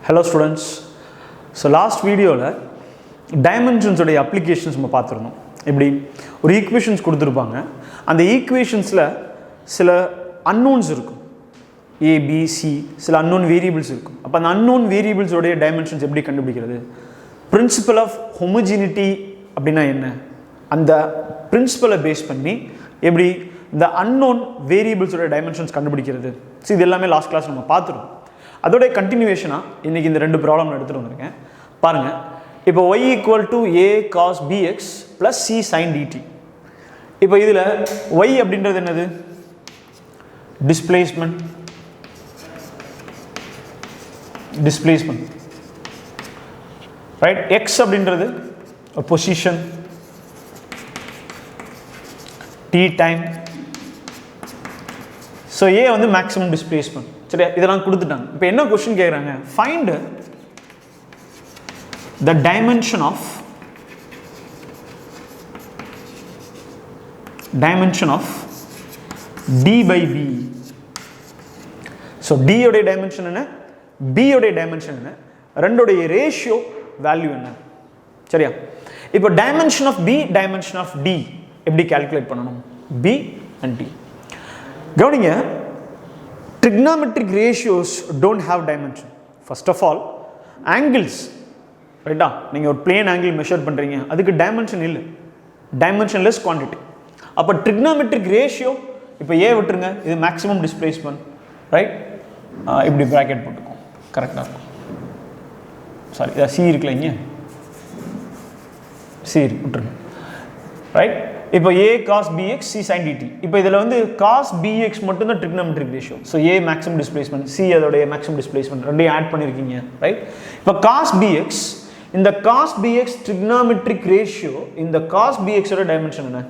Hello students. So last video la dimensions oda applications நம்ம பார்த்திருந்தோம். எப்படி ஒரு equations கொடுத்திருப்பாங்க. அந்த equationsல சில unknowns இருக்கும். A B C சில unknown variables இருக்கும். அப்ப அந்த unknown variables ஓட dimensions எப்படி கண்டுபிடிக்கிறது? Principle of homogeneity அப்படினா என்ன? அந்த principle பேஸ் பண்ணி எப்படி the unknown variables ஓட dimensions கண்டுபிடிக்கிறது? சோ இது எல்லாமே லாஸ்ட் கிளாஸ் நம்ம பார்த்திருந்தோம். அதோட கண்டினியூவேஷனா இன்னைக்கு இந்த ரெண்டு ப்ராப்ளம் எடுத்துட்டு வந்திருக்கேன் பாருங்க இப்போ y = a cos bx plus c sin dt இப்போ இதுல y அப்படின்றது என்னது displacement right x அப்படின்றது position t time so a வந்து maximum displacement சரியா இதெல்லாம் கொடுத்துட்டாங்க இப்போ என்ன क्वेश्चन கேக்குறாங்க find the dimension of d by b so d உடைய டைமென்ஷன் என்ன b உடைய டைமென்ஷன் என்ன ரெண்டோட ரேஷியோ வேல்யூ என்ன சரியா இப்போ dimension of b dimension of d எப்படி கால்குலேட் பண்ணனும் b and d கவனிங்க trigonometric ratios don't have dimension first of all angles ரைட்டா நீங்க ஒரு plane angle மெஷர் பண்றீங்க அதுக்கு டைமென்ஷன் இல்ல dimensionless quantity அப்ப trigonometric ratio இப்போ a விட்டுருங்க இது maximum displacement ரைட் இப்படி bracket போட்டுக்கோங்க கரெக்ட்டா சாரி இது c இருக்குல இங்க c விட்டுருங்க ரைட் இப்போ a cos bx c sin dt இப்போ இதல வந்து cos bx மட்டும் தான் trigonometric ratio so a maximum displacement c அதோட maximum displacement ரெண்டையும் ஆட் பண்ணிருக்கீங்க ரைட் இப்போ cos bx இந்த cos bx trigonometric ratio இந்த cos bx ஓட டைமென்ஷன் என்ன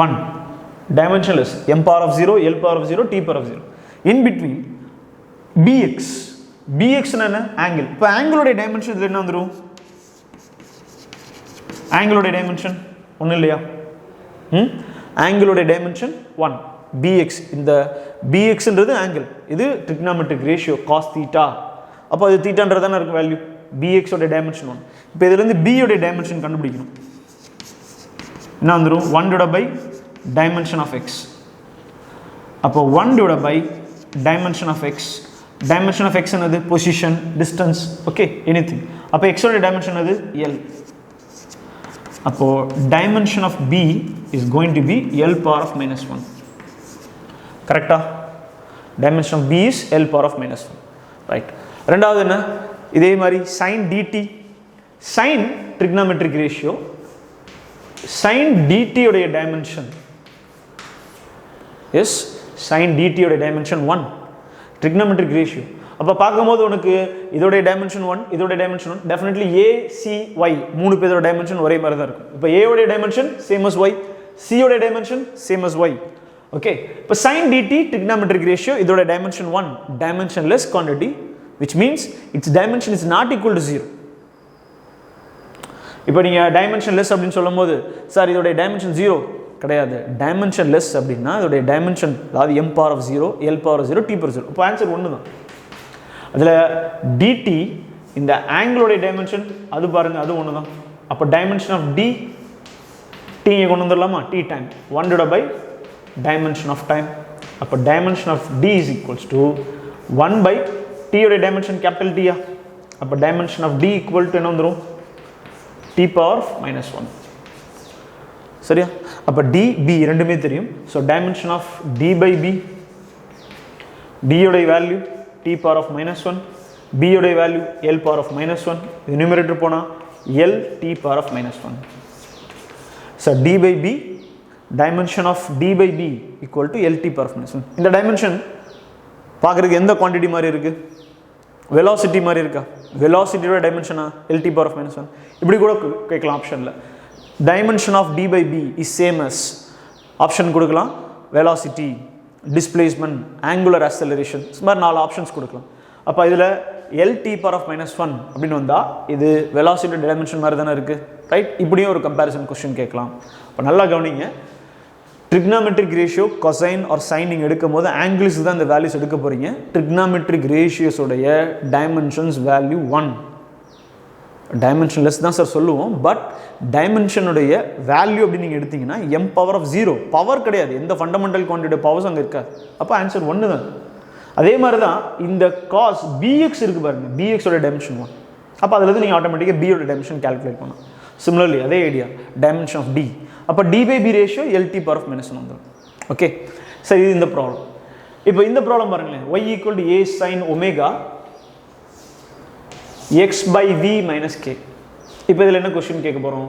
one dimensionless m power of 0 l power of 0 t power of 0 in between bx என்ன angle இப்போ angle ஓட டைமென்ஷன் இதுல என்ன வந்துரும் angle ஓட டைமென்ஷன் ஒண்ணு இல்லையா angle ஓட டைமென்ஷன் 1 bx இந்த bx ன்றது angle இது trigonometric ratio cos theta அப்ப அது தீட்டான்றதான இருக்கு வேல்யூ bx ஓட டைமென்ஷன் 1 இப்போ இதில இருந்து b ஓட டைமென்ஷன் கண்டுபிடிக்கணும் என்ன வந்துரும் 1 / dimension of x அப்ப 1 / dimension of x dimension of x என்னது position distance okay anything அப்ப x ஓட dimension என்னது l அப்போ dimension of b is going to be l power of -1 கரெக்ட்டா dimension of b is l power of -1 right இரண்டாவது என்ன இதே மாதிரி sin dt sin trigonometric ratio sin dt உடைய dimension is sin dt உடைய dimension 1 trigonometric ratio அப்ப பாக்கும்போது உங்களுக்கு இதோட டைமென்ஷன் 1 இதோட dimension 1 definitely a c y மூணு பேரோட டைமென்ஷன் ஒரே மாதிரி தான் இருக்கும் இப்போ a ஓட dimension same as y c ஓட dimension same as y okay இப்போ sin dt trigonometric ratio இதோட dimension 1 dimensionless quantity which means its dimension is not equal to 0 இப்போ நீங்க dimensionless அப்படினு சொல்லும்போது சார் இதோட டைமென்ஷன் 0 கிடையாது dimensionless அப்படினா அதோட டைமென்ஷன் அதாவது m power of 0 l power of 0 t power of 0 அப்ப ஆன்சர் ஒண்ணு தான் அதுல dt இந்த angle ஓட டைமென்ஷன் அது பாருங்க அது ஒண்ணு தான் அப்ப dimension of d t இங்க கொண்டு வந்துறலாமா t time 1 / dimension of time அப்ப dimension of d is equals to 1 / t ஓட டைமென்ஷன் கேபிட்டல் t அப்ப dimension of d equal to என்ன வந்துரும் t power of -1 சரியா அப்ப d b ரெண்டுமே தெரியும் so dimension of d by b d உடைய value t power of -1 b உடைய வேல்யூ l power of -1 இது நியூமரேட்டர் போனா l t power of -1 so d by b dimension of d by b equal to l t power of -1 இந்த dimension பார்க்கிறதுக்கு எந்த quantity மாதிரி இருக்கு velocity மாதிரி இருக்கா velocity ஓட டைமென்ஷனா l t power of -1 இப்படி கூட கேட்கலாம் ஆப்ஷன்ல dimension of d by b is same as option கொடுக்கலாம் velocity displacement angular acceleration சுமார் நாலு ஆப்ஷன்ஸ் கொடுக்கலாம் அப்ப இதுல l t power of -1 அப்படினு வந்தா இது velocity dimension மாதிரி தான இருக்கு ரைட் இப்படியே ஒரு கம்பேரிசன் क्वेश्चन கேட்கலாம் அப்ப நல்லா கவனிங்க trigonometric ratio cosine or sine நீங்கள் எடுக்கும் போது angles தான் இந்த values எடுக்க போறீங்க. trigonometric ratios உடைய dimensions value 1 dimensionless தான் சார் சொல்லுவோம். பட் dimension உடைய வேல்யூ அப்படி நீங்கள் எடுத்தீங்கன்னா m power of 0 பவர் கிடையாது, எந்த ஃபண்டமெண்டல் குவான்டிட்டி பவர்ஸ் அங்கே இருக்காது. அப்போ ஆன்சர் 1 தான். அதே மாதிரி தான் இந்த cos bx இருக்கு பாருங்க, bx உடைய டைமென்ஷன் 1. அப்போ அதில் நீங்கள் ஆட்டோமேட்டிக்காக b உடைய டைமென்ஷன் கால்குலேட் பண்ணலாம். சிமிலர்லி அதே ஐடியா டைமென்ஷன் ஆஃப் d, அப்போ d/b ratio lt power of -1 வந்துடும். ஓகே, சரி இது இந்த ப்ராப்ளம். இப்போ இந்த ப்ராப்ளம் பாருங்களேன், y = a sin omega x/v - k. இப்போ இதில் என்ன கொஸ்டின் கேட்க போகிறோம்,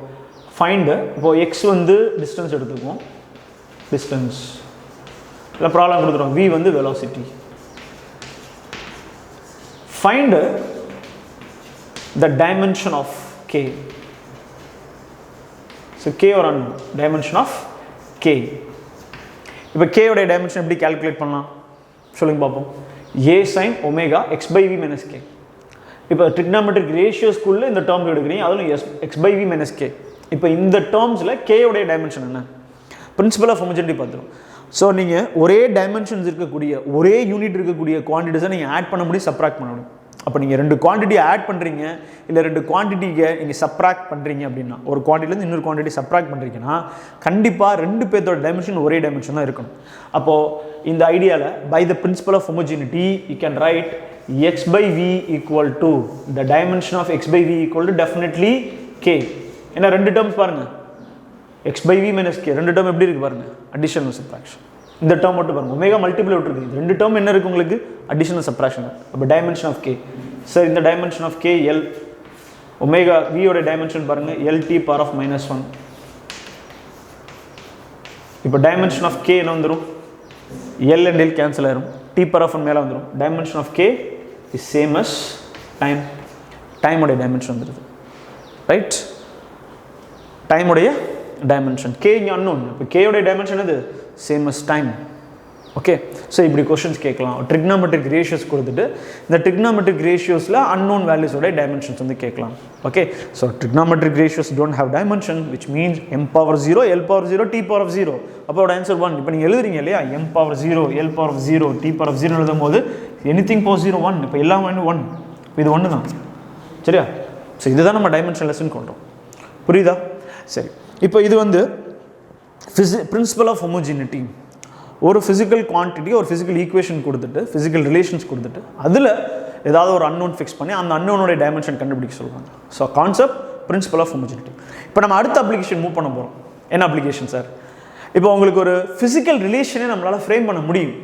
ஃபைண்டு. இப்போ x வந்து டிஸ்டன்ஸ் எடுத்துக்குவோம், டிஸ்டன்ஸ் இல்லை ப்ராப்ளம் கொடுத்துருவோம், v வந்து velocity. Find the dimension of k. So k ஒரு டைமென்ஷன் ஆஃப் k. இப்போ k உடைய டைமென்ஷன் எப்படி கால்குலேட் பண்ணலாம் சொல்லுங்க பார்ப்போம். a sin omega x/v - k. இப்போ ட்ரிக்னாமெட்ரிக் ரேஷியோஸ்குள்ளே இந்த டேர்ம் எடுக்கிறீங்க, அதில் x/v - k. இப்போ இந்த டேர்ம்ஸில் k உடைய டைமென்ஷன் என்ன, பிரின்சிபல் ஆஃப் ஹோமோஜெனிட்டி பார்த்துரும். ஸோ நீங்கள் ஒரே டைமென்ஷன்ஸ் இருக்கக்கூடிய ஒரே யூனிட் இருக்கக்கூடிய குவான்டிட்டிஸை நீங்கள் ஆட் பண்ண முடியும், சப்ராக்ட் பண்ண முடியும். அப்போ நீங்கள் 2 குவான்டிட்டியை ஆட் பண்ணுறீங்க இல்லை 2 குவான்டிட்டியை நீங்கள் சப்ராக்ட் பண்ணுறீங்க அப்படின்னா, ஒரு குவான்டிட்டிலேருந்து இன்னொரு குவான்டிட்டி சப்ராக்ட் பண்ணுறீங்கன்னா கண்டிப்பாக 2 பேர்த்தோட டைமென்ஷன் ஒரே டைமென்ஷன் தான் இருக்கணும். அப்போது இந்த ஐடியாவில் by the principle of homogeneity you can write x/v equal to the dimension of x/v equal to definitely k. என்ன 2 டேர்ம்ஸ் பாருங்க, x/v - k 2 டேர்ம் எப்படி இருக்கு பாருங்க, அடிஷனல் சப்ராக்ஷன். இந்த டேர்ம் மட்டும் பாருங்க, ஒமேகா மல்டிபிள் விட்டுருக்கு, 2 டேர்ம் என்ன இருக்கு உங்களுக்கு, அடிஷனல் சப்ராக்ஷன். அப்போ டைமென்ஷன் ஆஃப் k, சார் இந்த dimension of k l, omega v ஓட டைமென்ஷன் பாருங்க lt power of -1. இப்போ டைமென்ஷன் ஆஃப் k என்ன வந்துடும், l and l கேன்சல் ஆயிரும், t power of 1 மேலே வந்துடும். Dimension of k is same as time. Time உடைய டைமென்ஷன் வந்துடுது, ரைட். டைம் உடைய டைமென்ஷன் k இங்கே அன்னோன், இப்போ k உடைய டைமென்ஷன் எது, same as time. Okay, so இப்படி கொஷின்ஸ் கேட்கலாம். ட்ரிக்னாமெட்ரிக் ரேஷியோஸ் கொடுத்துட்டு இந்த ட்ரிக்னாமெட்ரிக் ரேஷியோஸில் அன்னோன் வேல்யூஸோட டைமென்ஷன்ஸ் வந்து கேட்கலாம். Okay, so trigonometric ratios don't have dimension which means m power 0 l power 0 t power of 0. அப்போ ஆன்சர் 1. இப்போ நீங்கள் எழுதுறீங்க இல்லையா, m power 0 l power of 0 t power of 0 எழுதும் போது anything power 0 1, இப்போ எல்லாம் 1, இது 1 தான், சரியா. ஸோ இதுதான் நம்ம டைமென்ஷன் லெசன் கொண்டோம், புரியுதா. சரி, இப்போ இது வந்து பிரின்சிபல் ஆஃப் ஹோமோஜெனிட்டி. ஒரு ஃபிசிக்கல் குவான்டிட்டி ஒரு ஃபிசிக்கல் ஈக்குவேஷன் கொடுத்துட்டு ஃபிசிக்கல் ரிலேஷன்ஸ் கொடுத்துட்டு அதில் ஏதாவது ஒரு அன்னோன் ஃபிக்ஸ் பண்ணி அந்த அன்னோனுடைய டைமென்ஷன் கண்டுபிடிக்க சொல்லுவாங்க. So concept principle of homogeneity. இப்போ நம்ம அடுத்த அப்ளிகேஷன் மூவ் பண்ண போகிறோம். என்ன அப்ளிகேஷன் சார், இப்போ உங்களுக்கு ஒரு ஃபிசிக்கல் ரிலேஷனே நம்மளால் ஃப்ரேம் பண்ண முடியும்,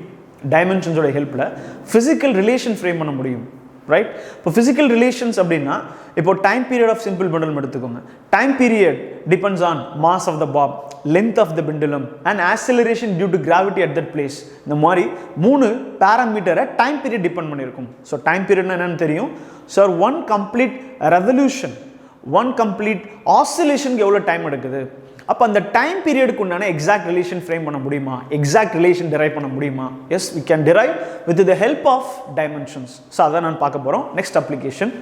டைமென்ஷன்ஸோட ஹெல்ப்பில் ஃபிசிக்கல் ரிலேஷன் ஃப்ரேம் பண்ண முடியும், ரைட். இப்போ ஃபிசிக்கல் ரிலேஷன்ஸ் அப்படின்னா, இப்போ time period of simple pendulum எடுத்துக்கோங்க. Time period depends on mass of the bob, length of the pendulum and acceleration due to gravity at that place. இந்த மாதிரி 3 பேராமீட்டரை time period depend பண்ணியிருக்கும். So time பீரியட்னா என்னன்னு தெரியும் சார், 1 கம்ப்ளீட் ரெவல்யூஷன், 1 கம்ப்ளீட் ஆசிலேஷனுக்கு எவ்வளோ டைம் எடுக்குது. அப்போ அந்த டைம் பீரியடுக்கு உண்டான எக்ஸாக்ட் ரிலேஷன் ஃப்ரேம் பண்ண முடியுமா, எக்ஸாக்ட் ரிலேஷன் டிரைவ் பண்ண முடியுமா? Yes, we can derive with the help of dimensions. So அதான் நான் பார்க்க போகிறோம். நெக்ஸ்ட் அப்ளிகேஷன்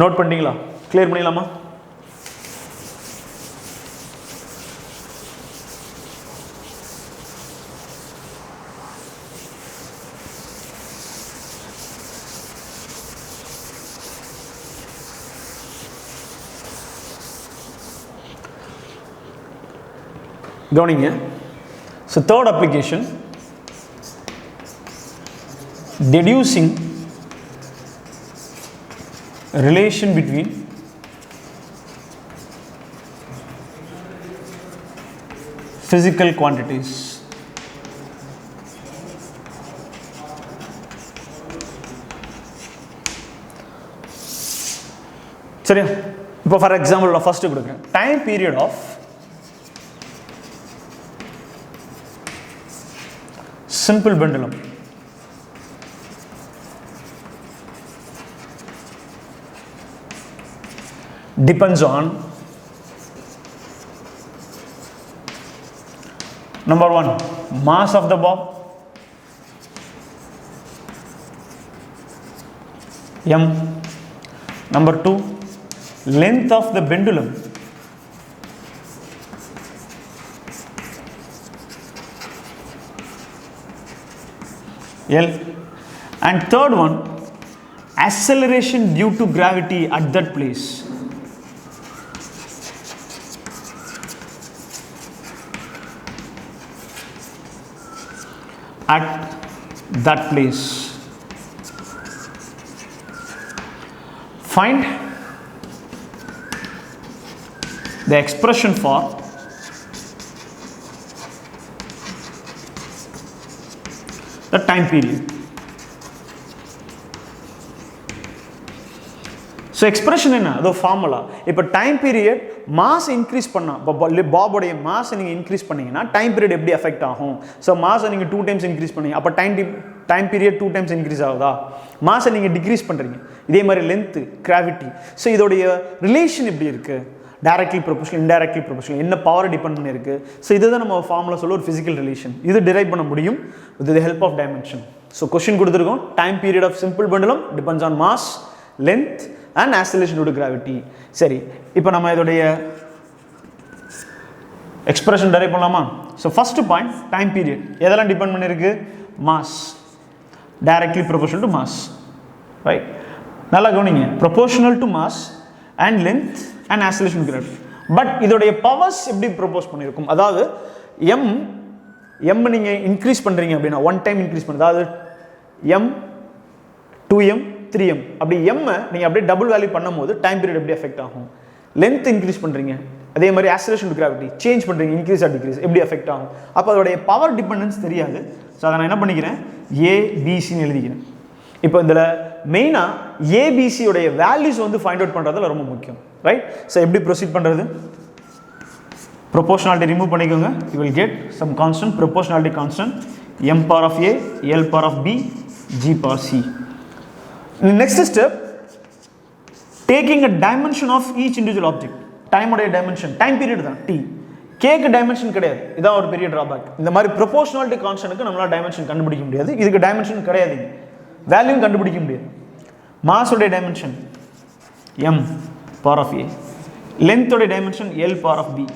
நோட் பண்ணிங்களா, கிளியர் பண்ணிடலாமா? கவனிங்க. So third application, deducing relation between physical quantities. சரியா? இப்போ ஃபார் எக்ஸாம்பிள் நான் ஃபர்ஸ்ட் கொடுக்குறேன், time period of simple pendulum depends on number 1 mass of the bob m, number 2 length of the pendulum L. And third one, acceleration due to gravity at that place. At that place. Find the expression for the time period. So expression என்ன அதோ formula. இப்போ time period mass increase பண்ணா, இப்போ பாபோடைய mass நீங்கள் increase பண்ணீங்கன்னா time period எப்படி effect ஆகும்? So மாஸை நீங்கள் 2 times இன்க்ரீஸ் பண்ணீங்க, அப்போ டைம் பீரியட் 2 times இன்க்ரீஸ் ஆகுதா? மாஸை நீங்கள் டிக்ரீஸ் பண்ணுறீங்க, இதே மாதிரி லென்த்து, கிராவிட்டி. ஸோ இதோடைய ரிலேஷன் எப்படி இருக்குது? டைரக்ட்லி ப்ரொபோஷனல், இன்டைரக்ட்லி ப்ரொபோஷனல், என்ன பவர் டிபெண்ட் பண்ணியிருக்கு? ஸோ இதுதான் நம்ம ஃபார்முலா சொல்ல ஒரு ஃபிசிக்கல் ரிலேஷன். இது டிரைவ் பண்ண முடியும் with the help of dimension. So question கொடுத்துருக்கோம், time period of simple pendulum depends on mass, length and acceleration due to gravity. சரி, இப்போ நம்ம இதோடைய எக்ஸ்பிரஷன் டெரைவ் பண்ணலாமா? So first point, time period எதெல்லாம் டிபெண்ட் பண்ணியிருக்கு? Mass, directly proportional to mass, right? நல்லா கவனிங்க, proportional to mass and length and acceleration to gravity. But இதோடைய பவர்ஸ் எப்படி ப்ரொபோஸ் பண்ணியிருக்கும்? அதாவது எம் நீங்கள் இன்க்ரீஸ் பண்ணுறீங்க அப்படின்னா 1 time இன்க்ரீஸ் பண்ணு, அதாவது எம் 2m 3m, அப்படி எம்மை நீங்கள் அப்படியே டபுள் வேல்யூ பண்ணும்போது டைம் பீரியட் எப்படி எஃபெக்ட் ஆகும்? லென்த் இன்க்ரீஸ் பண்ணுறீங்க, அதே மாதிரி ஆக்சிலரேஷன் டு கிராவிட்டி சேஞ்ச் பண்ணுறீங்க, இன்க்ரீஸ் ஆர் டிக்ரீஸ் எப்படி எஃபெக்ட் ஆகும்? அப்போ அதோடைய பவர் டிபெண்டன்ஸ் தெரியாது. ஸோ அதை நான் என்ன பண்ணிக்கிறேன், ஏபிசின்னு எழுதிக்கிறேன். இப்போ இதில் மெயினாக ஏபிசியோடைய வேல்யூஸ் வந்து ஃபைண்ட் அவுட் பண்ணுறதுல ரொம்ப முக்கியம், ரைட்? ஸோ எப்படி ப்ரொசீட் பண்ணுறது? ப்ரொபோஷனாலிட்டி ரிமூவ் பண்ணிக்கோங்க. You will get some constant, proportionality constant, m power of a, l power of b, g power c. Next step, taking a dimension of each individual object. Time உடைய dimension, time period தான் t. k க்கு dimension கிடையாது, இதான் ஒரு பெரிய drawback. இந்த மாதிரி proportionality constantக்கு நம்மளால dimension கண்டுபிடிக்க முடியாது, இதுக்கு dimension கிடையாது, வேல்யூ கண்டுபிடிக்க முடியாது. மாஸ் உடைய dimension m power of a, length உடைய dimension l power of b,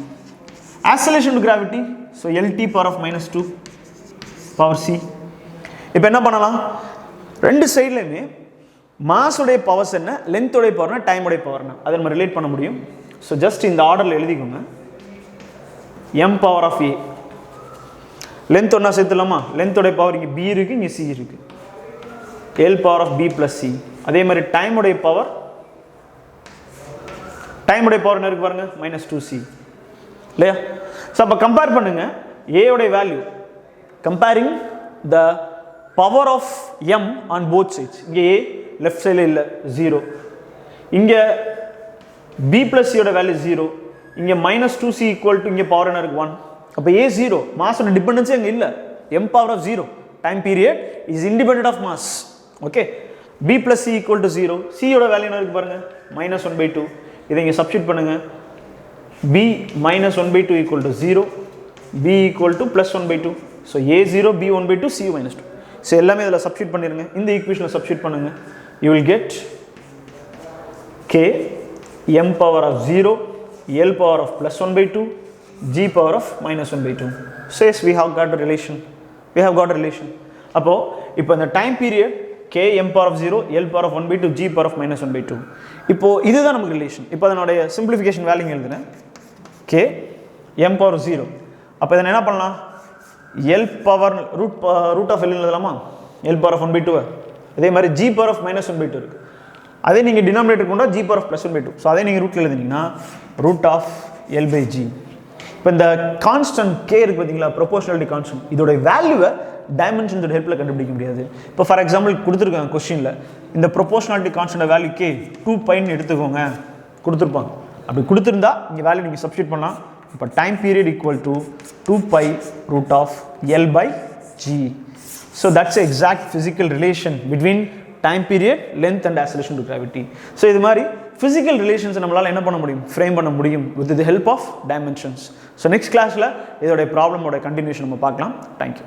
acceleration to gravity so lt power of -2 power c. இப்போ என்ன பண்ணலாம், ரெண்டு சைடுலையுமே மாஸ் உடைய பவர்ஸ் என்ன, லென்த் உடைய பவர்னா, டைம் உடைய பவர்னா, அதை நம்ம ரிலேட் பண்ண முடியும். ஸோ ஜஸ்ட் இந்த ஆர்டரில் எழுதிக்கோங்க. m power of a, length ஒன்றா சேர்த்துலாமா? லென்த் உடைய பவர் இங்கே b இருக்குது, இங்கே c இருக்குது, l power of b plus c. அதே மாதிரி டைம் உடைய பவர், டைம் உடைய பவர் என்ன இருக்குது பாருங்க, -2c இல்லையா? ஸோ அப்போ கம்பேர் பண்ணுங்க a உடைய வேல்யூ, comparing the power of m on both sides. இங்கே a லெஃப்ட் சைடில் இல்லை, 0. இங்கே b ப்ளஸ் சியோட வேல்யூ 0, இங்கே -2c ஈக்குவல் டு இங்கே பவர் என்ன இருக்குது 1. அப்போ a 0, மாஸோட டிபெண்டன்ஸே அங்கே இல்லை, m power of 0, time period is independent of mass. Okay, b plus c equal to 0, சியோட வேல்யூ என்ன இருக்குது பாருங்க, -1/2. இதை இங்கே சப்ஸ்டிட் பண்ணுங்க, b -1/2 equal to 0, b equal to +1/2. So a 0, b 1/2, c -2. So எல்லாமே இதில் சப்ஸ்டிட் பண்ணிடுங்க, இந்த ஈக்குவேஷனில் சப்ஸ்டிட் பண்ணுங்க. You will get k m power of 0, l power of +1/2, g power of -1/2. Says we have got a relation. We have got a relation. அப்போ இப்போ இந்த time period k m power of 0, l power of 1/2, g power of -1/2. இப்போ இதுதான் நமக்கு relation. இப்போ அதனுடைய simplification value எழுதுறேன், k m power 0. அப்போ இதை என்ன பண்ணலாம், l power root of l எழுதலாமா, l power of 1/2. அதே மாதிரி g power of -1/2 இருக்குது, அதே நீங்கள் டினாமினேட்டர் கொண்டா g power of +1/2. ஸோ அதே நீங்கள் ரூட்டில் எழுதினீங்கன்னா ரூட் ஆஃப் l/g. இப்போ இந்த கான்ஸ்டன்ட் k இருக்குது பார்த்தீங்களா, ப்ரொபோஷனாலிட்டி கான்ஸ்டன்ட், இதோட வேல்யூவை டைமென்ஷன்ஸோட ஹெல்ப்பில் கண்டுபிடிக்க முடியாது. இப்போ ஃபார் எக்ஸாம்பிள் கொடுத்துருக்காங்க கொஸ்டினில், இந்த ப்ரொபோஷனாலிட்டி கான்ஸ்டன்ட் வேல்யூ k 2πன்னு எடுத்துக்கோங்க கொடுத்துருப்பாங்க. அப்படி கொடுத்துருந்தா இங்கே வேல்யூ நீங்கள் சப்ஸ்டிட் பண்ணலாம். இப்போ time period equal to 2π root of l/g. So that's the exact physical relation between time period, length and acceleration to gravity. So இது மாதிரி physical relations நம்மளால என்ன பண்ண முடியும், frame பண்ண முடியும் with the help of dimensions. So next classல இதோட problem ஓட continuation நம்ம பார்க்கலாம். Thank you.